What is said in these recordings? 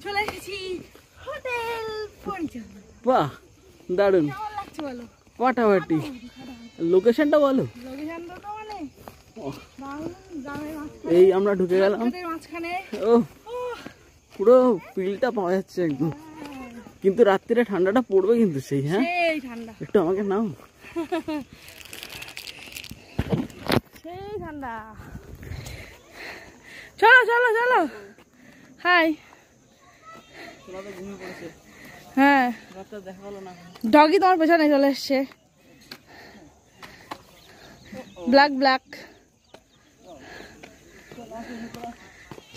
চলে এসেছি হোটেল পরিচয়। বাহ দারুণ, কেমন লাগছে বলো? ফাটাফাটি। লোকেশনটা বলো। লোকেশনটা তো মানে গ্রামের মাঝখানে, এই আমরা ঢুকে গেলাম মাঝখানে। ও পুরো ফিলটা পাওয়া যাচ্ছে একদম। কিন্তু রাত্রিরে ঠান্ডাটা পড়বে কিন্তু সেই। হ্যাঁ সেই ঠান্ডা, একটু আমাকে নাও। সেই ঠান্ডা। চলো চলো চলো। হাই। হ্যাঁ ডগি তোমার পেছনে চলে এসছে। Black black.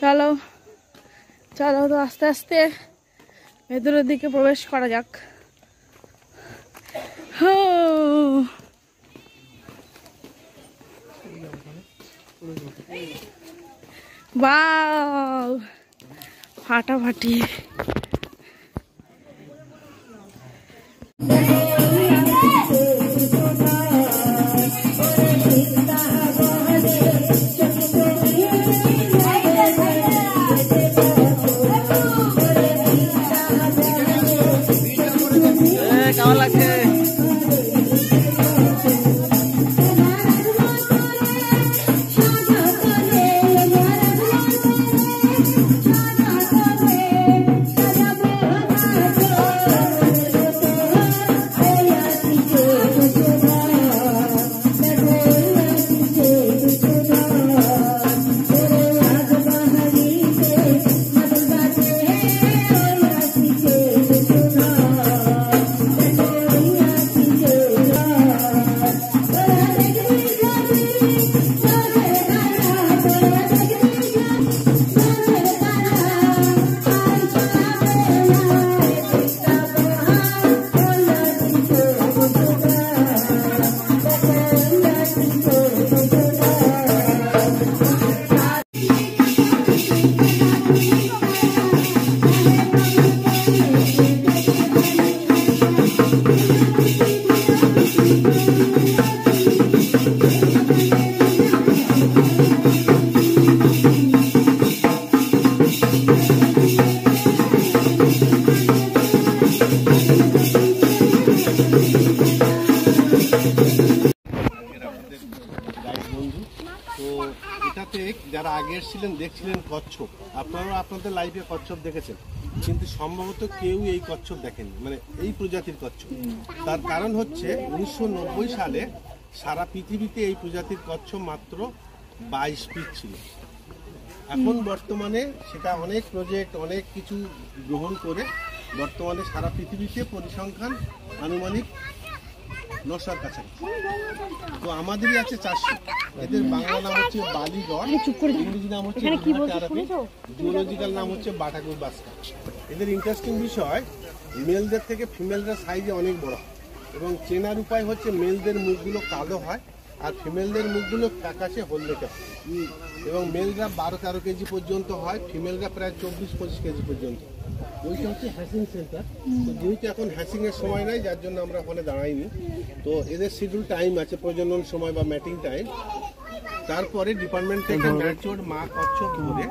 চলো চলো তো আস্তে আস্তে ভেতরের দিকে প্রবেশ করা যাক। ওয়াও ফাটাফাটি। কেমন লাগছে? যারা আগে এসেছিলেন দেখছিলেন কচ্ছপ, আপনারা আপনাদের লাইফে কচ্ছপ দেখেছেন, কিন্তু সম্ভবত কেউ এই কচ্ছপ দেখেনি, মানে এই প্রজাতির কচ্ছপ। তার কারণ হচ্ছে 1990 সালে সারা পৃথিবীতে এই প্রজাতির কচ্ছপ মাত্র 22 পিস ছিল। এখন বর্তমানে সেটা অনেক প্রজেক্ট অনেক কিছু গ্রহণ করে বর্তমানে সারা পৃথিবীতে পরিসংখ্যান আনুমানিক 900-র কাছাকাছি। তো আমাদেরই আছে 400। এদের বাংলা নাম হচ্ছে বালিগড়, ইংরেজি নাম হচ্ছে জুলজিক্যাল নাম হচ্ছে বাটাকুর বাসকা। এদের ইন্টারেস্টিং বিষয়, মেলদের থেকে ফিমেলরা সাইজে অনেক বড় হয় এবং চেনার উপায় হচ্ছে মেলদের মুখগুলো কালো হয় আর ফিমেলদের মুখগুলো ফ্যাকাশে হলদে হয়। এবং মেলরা 12-13 কেজি পর্যন্ত হয়, ফিমেলরা প্রায় 24-25 কেজি পর্যন্ত। ওইটা হচ্ছে হ্যাসিং সেন্টার। তো যেহেতু এখন হ্যাসিংয়ের সময় নাই, যার জন্য আমরা ওখানে দাঁড়াইনি। তো এদের শিডিউল টাইম আছে, প্রজনন সময় বা ম্যাটিং টাইম। তারপরে ডিপার্টমেন্ট থেকে ম্যাচিওর মা কচ্ছপ ধরে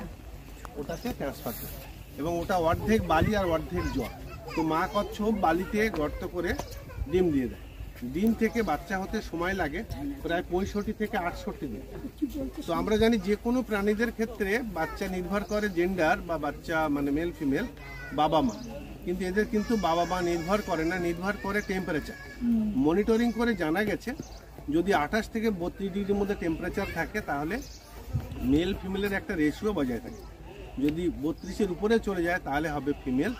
ওটাকে ট্রান্সফার করে এবং ওটা অর্ধেক বালি আর অর্ধেক জল। তো মা কচ্ছপ বালিতে গর্ত করে ডিম দিয়ে দেয়। ডিম থেকে বাচ্চা হতে সময় লাগে প্রায় 65 থেকে 68 দিন। তো আমরা জানি যে কোনো প্রাণীদের ক্ষেত্রে বাচ্চা নির্ভর করে জেন্ডার বা বাচ্চা মানে মেল ফিমেল, বাবা মা। কিন্তু এদের কিন্তু বাবা মা নির্ভর করে না, নির্ভর করে টেম্পারেচার। মনিটরিং করে জানা গেছে যদি 28 থেকে 32 ডিগ্রির মধ্যে টেম্পারেচার থাকে তাহলে মেল ফিমেলের একটা রেশিও বজায় থাকে। যদি 32-এর উপরে চলে যায় তাহলে হবে ফিমেল,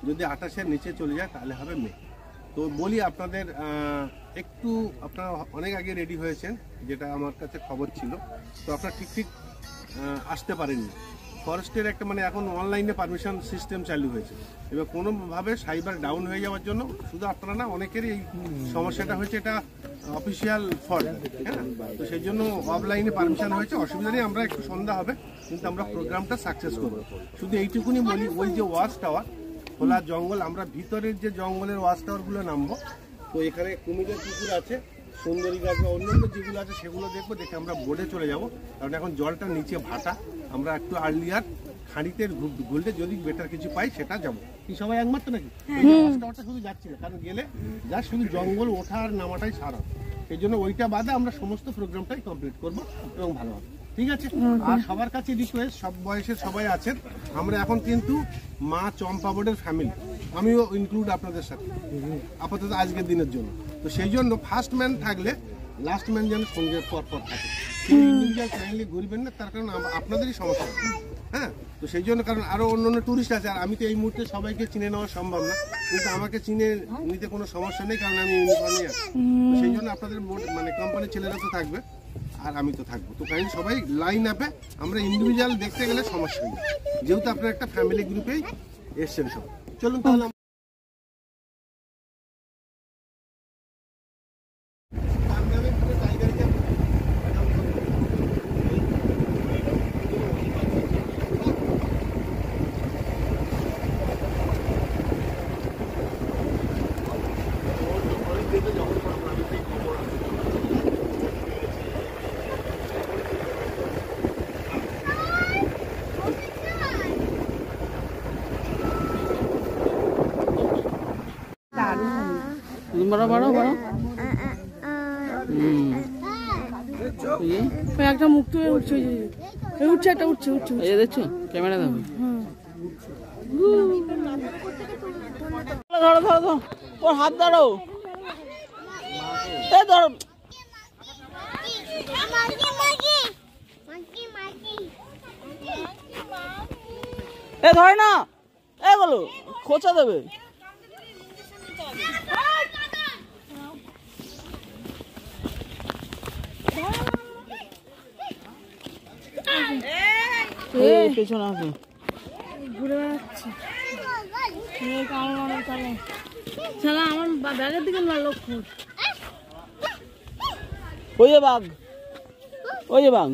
যদি 28-এর নিচে চলে যায় তাহলে হবে মেল। তো বলি আপনাদের একটু, আপনারা অনেক আগে রেডি হয়েছেন যেটা আমার কাছে খবর ছিল, তো আপনারা ঠিক আসতে পারেননি। ফরেস্টের একটা মানে এখন অনলাইনে পারমিশন সিস্টেম চালু হয়েছে এবং কোনোভাবে সাইবার ডাউন হয়ে যাওয়ার জন্য শুধু আপনারা না, অনেকেরই এই সমস্যাটা হয়েছে। এটা অফিসিয়াল ফল্ট, হ্যাঁ। তো সেই জন্য অফলাইনে পারমিশন হয়েছে, অসুবিধা নেই। আমরা একটু সন্ধ্যা হবে কিন্তু আমরা প্রোগ্রামটা সাকসেস করবো। শুধু এইটুকুনি বলি, ওই যে ওয়াচ টাওয়ার, খোলা জঙ্গল, আমরা ভিতরের যে জঙ্গলের ওয়াচ টাওয়ারগুলো নামবো। তো এখানে কুমিরের পুকুর আছে, সুন্দরী গাছ বা অন্যান্য যেগুলো আছে সেগুলো দেখবো, দেখে আমরা বোর্ডে চলে যাব, কারণ এখন জলটা নিচে ভাটা। আমরা একটু আর্লিয়ার খাঁড়িতে গোল্ডে যদি বেটার কিছু পাই সেটা যাবো। কি সবাই একমাত্র নাকি? শুধু যাচ্ছি না, কারণ গেলে যা শুধু জঙ্গল ওঠা আর নামাটাই সারা, সেই জন্য ওইটা বাদে আমরা সমস্ত প্রোগ্রামটাই কমপ্লিট করবো এবং ভালো হবে। ঠিক আছে? আর সবার কাছে রিকোয়েস্ট, সব বয়সের সবাই আছেন, আমরা এখন কিন্তু মা চম্পা বোর্ডের ফ্যামিলি, আমিও ইনক্লুড আপনাদের সাথে আপাতত আজকের দিনের জন্য। তো সেই জন্য ফার্স্ট ম্যান থাকলে লাস্ট ম্যান যেন সঙ্গে পর থাকে, ইন্ডিভিজুয়াল কাইন্ডলি ঘুরবেন না, তার কারণ আপনাদেরই সমস্যা। হ্যাঁ, তো সেই জন্য, কারণ আরো অন্য টুরিস্ট আছে, আর আমি তো এই মুহূর্তে সবাইকে চিনে নেওয়া সম্ভব না, কিন্তু আমাকে চিনে নিতে কোনো সমস্যা নেই, কারণ আমি ইউনিফর্মে আছি। সেই জন্য আপনাদের মানে কোম্পানির ছেলেরা তো থাকবে আর আমি তো থাকবো। তো কাইন্ডলি সবাই লাইন আপে, আমরা ইন্ডিভিজুয়াল দেখতে গেলে সমস্যা নেই, যেহেতু আপনার একটা ফ্যামিলি গ্রুপেই এসছেন সব। চলুন তাহলে বাড়ো বাড়ো বাড়ো। একটা মুখ তুলে উঠছে, উঠছে একটা, উঠছে উঠছে। এই দেখছো ক্যামেরা দাও। ধরো ধরো ধরো, ওর হাত ধরো, এই ধরো, এ ধরে না, এগুলো খোঁচা দেবে। পেছনে আছে, ঘুরে বেড়াচ্ছে। আমার ব্যাগের দিকে লক্ষ্য। ওই যে বাঘ, ওই যে বাঘ।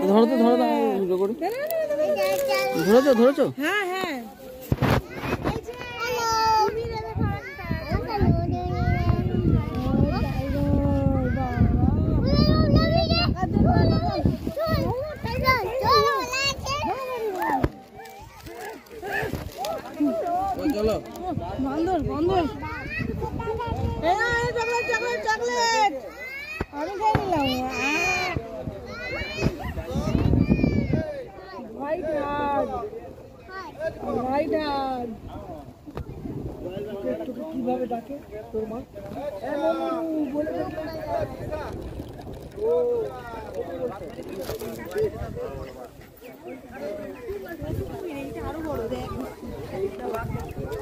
ধরো তো, ধরো তো, ধরেছো ধরেছো। হ্যাঁ হ্যাঁ, চলো বান্দর বান্দর। চকলেট চকলেট চকলেট, আমি খাই নিলাম। White heart, white heart. কিভাবে ডাকে তোর মা?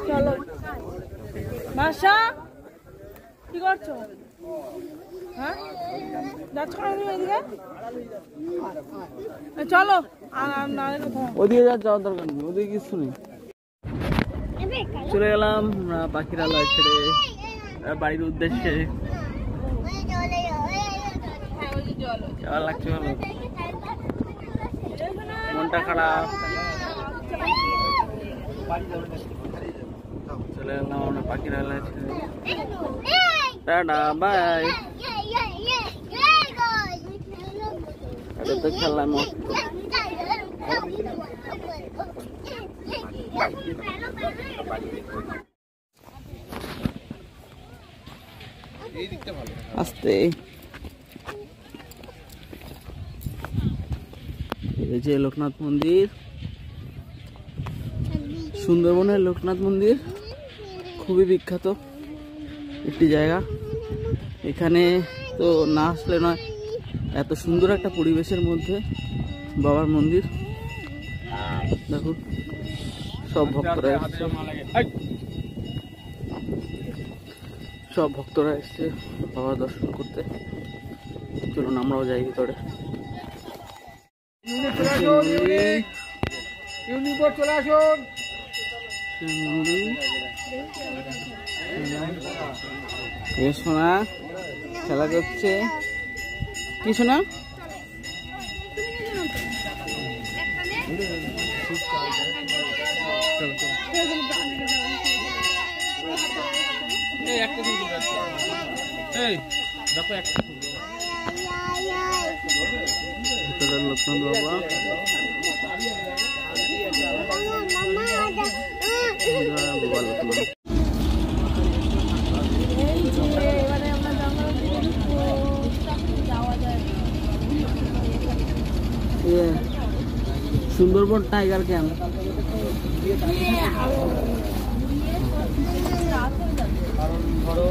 চলো বাসা, কি করছো? হ্যাঁ, যাচ্ছ না তুমি এদিকে? চলো, আর নালে কোথাও ওদিকে যাওয়ার দরকার নেই, ওদিকে কিছু নেই। চলে গেলাম আমরা পাখিরালয় ছেড়ে বাড়ির উদ্দেশ্যে। কেমন লাগছে বলো? মনটা খারাপ। চলে গেলাম আমরা পাখিরালয় ছেড়ে। Tata bye. এটা তো খেললাম। আস্তে, এই যে লোকনাথ মন্দির, সুন্দরবনের লোকনাথ মন্দির খুবই বিখ্যাত একটি জায়গা। এখানে তো না আসলে নয়, এত সুন্দর একটা পরিবেশের মধ্যে বাবার মন্দির। দেখুন সব ভক্তরা এসছে, সব ভক্তরা এসছে বাবার দর্শন করতে। চলুন আমরাও যাই ভিতরে। চলে আসুন। সোনা খেলা করছে, কি সোনা? ভিতরে লোকনাথ বাবা, বাবা লোকনাথ। এই যে এবারে আমরা জঙ্গলের দিকে ঢুকবো, যাওয়া যায়। Sundarban tiger camp. কারণ ধরো